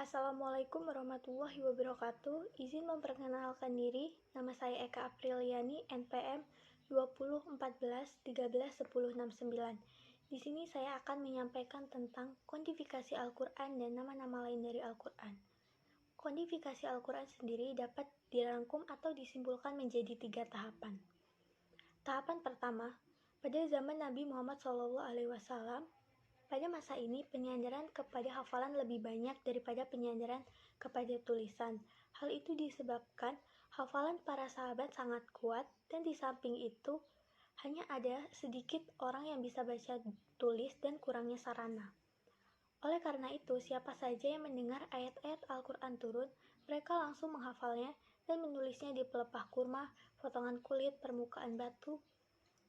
Assalamualaikum warahmatullahi wabarakatuh. Izin memperkenalkan diri, nama saya Eka Apriliani, NPM 2014131069. Di sini saya akan menyampaikan tentang kuantifikasi Al-Quran dan nama-nama lain dari Al-Quran. Kuantifikasi Al-Quran sendiri dapat dirangkum atau disimpulkan menjadi 3 tahapan. Tahapan pertama, pada zaman Nabi Muhammad SAW, pada masa ini, penyandaran kepada hafalan lebih banyak daripada penyandaran kepada tulisan. Hal itu disebabkan hafalan para sahabat sangat kuat, dan di samping itu, hanya ada sedikit orang yang bisa baca tulis dan kurangnya sarana. Oleh karena itu, siapa saja yang mendengar ayat-ayat Al-Quran turun, mereka langsung menghafalnya dan menulisnya di pelepah kurma, potongan kulit, permukaan batu,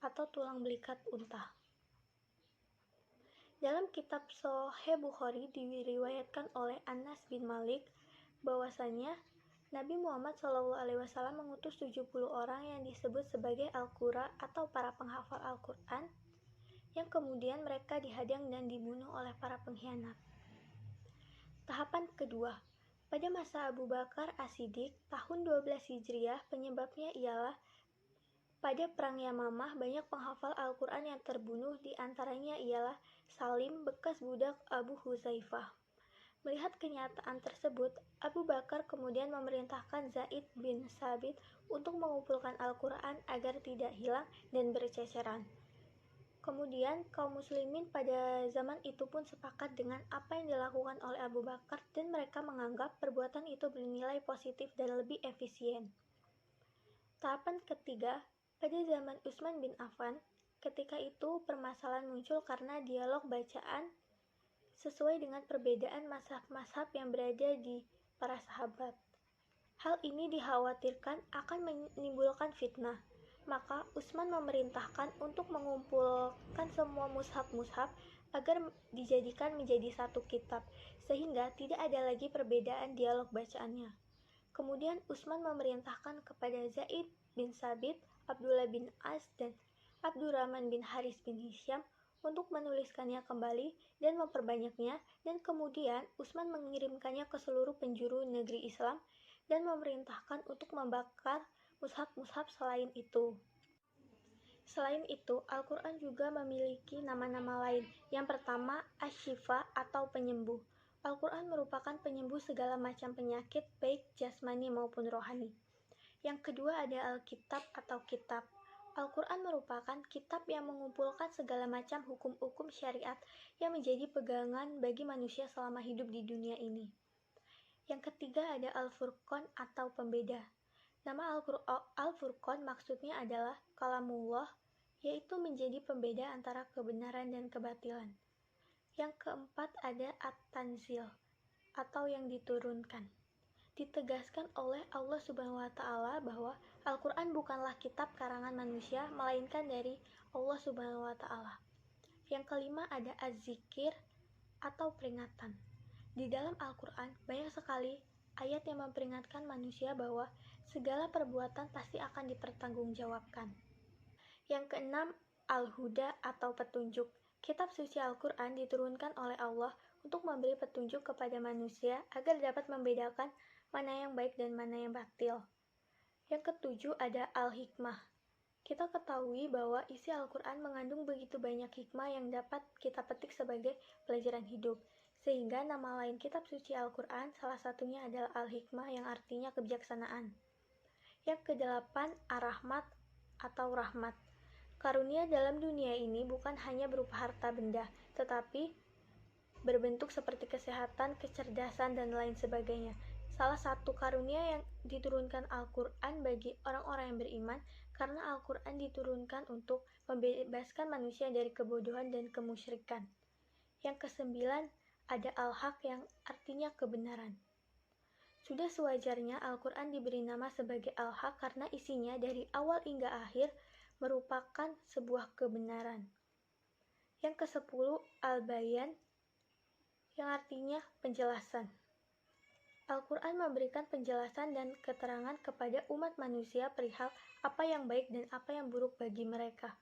atau tulang belikat unta. Dalam kitab Sahih Bukhari diriwayatkan oleh Anas bin Malik bahwasanya Nabi Muhammad SAW mengutus 70 orang yang disebut sebagai Al-Qura atau para penghafal Al-Quran, yang kemudian mereka dihadang dan dibunuh oleh para pengkhianat. Tahapan kedua, pada masa Abu Bakar As-Siddiq tahun 12 Hijriah, penyebabnya ialah pada Perang Yamamah banyak penghafal Al-Quran yang terbunuh, di antaranya ialah Salim, bekas budak Abu Huzaifah. Melihat kenyataan tersebut, Abu Bakar kemudian memerintahkan Zaid bin Sabit untuk mengumpulkan Al-Quran agar tidak hilang dan berceceran. Kemudian kaum muslimin pada zaman itu pun sepakat dengan apa yang dilakukan oleh Abu Bakar, dan mereka menganggap perbuatan itu bernilai positif dan lebih efisien. Tahapan ketiga, pada zaman Utsman bin Affan, ketika itu permasalahan muncul karena dialog bacaan sesuai dengan perbedaan mazhab-mazhab yang berada di para sahabat. Hal ini dikhawatirkan akan menimbulkan fitnah. Maka Utsman memerintahkan untuk mengumpulkan semua mushaf-mushaf agar dijadikan menjadi satu kitab, sehingga tidak ada lagi perbedaan dialog bacaannya. Kemudian Utsman memerintahkan kepada Zaid bin Sabit, Abdullah bin As, dan Abdurrahman bin Haris bin Hisham untuk menuliskannya kembali dan memperbanyaknya, dan kemudian Utsman mengirimkannya ke seluruh penjuru negeri Islam dan memerintahkan untuk membakar mushaf-mushaf selain itu. Selain itu, Al-Quran juga memiliki nama-nama lain. Yang pertama, Asy-Syifa atau penyembuh. Al-Quran merupakan penyembuh segala macam penyakit, baik jasmani maupun rohani. Yang kedua ada Alkitab atau kitab. Al-Quran merupakan kitab yang mengumpulkan segala macam hukum-hukum syariat yang menjadi pegangan bagi manusia selama hidup di dunia ini. Yang ketiga ada Al-Furqan atau pembeda. Nama Al-Furqan maksudnya adalah kalamullah, yaitu menjadi pembeda antara kebenaran dan kebatilan. Yang keempat ada At-Tanzil atau yang diturunkan. Ditegaskan oleh Allah Subhanahu wa Ta'ala bahwa Al-Quran bukanlah kitab karangan manusia, melainkan dari Allah Subhanahu wa Ta'ala. Yang kelima ada Az-Zikir atau peringatan. Di dalam Al-Quran banyak sekali ayat yang memperingatkan manusia bahwa segala perbuatan pasti akan dipertanggungjawabkan. Yang keenam, Al-Huda atau petunjuk. Kitab suci Al-Quran diturunkan oleh Allah untuk memberi petunjuk kepada manusia agar dapat membedakan mana yang baik dan mana yang batil. Yang ketujuh ada Al-Hikmah. Kita ketahui bahwa isi Al-Quran mengandung begitu banyak hikmah yang dapat kita petik sebagai pelajaran hidup. Sehingga nama lain kitab suci Al-Quran salah satunya adalah Al-Hikmah yang artinya kebijaksanaan. Yang kedelapan, Ar-Rahmat atau rahmat. Karunia dalam dunia ini bukan hanya berupa harta benda, tetapi berbentuk seperti kesehatan, kecerdasan, dan lain sebagainya. Salah satu karunia yang diturunkan Al-Quran bagi orang-orang yang beriman, karena Al-Quran diturunkan untuk membebaskan manusia dari kebodohan dan kemusyrikan. Yang kesembilan, ada Al-Haq yang artinya kebenaran. Sudah sewajarnya Al-Quran diberi nama sebagai Al-Haq karena isinya dari awal hingga akhir merupakan sebuah kebenaran. Yang kesepuluh, Al-Bayan yang artinya penjelasan. Al-Quran memberikan penjelasan dan keterangan kepada umat manusia perihal apa yang baik dan apa yang buruk bagi mereka.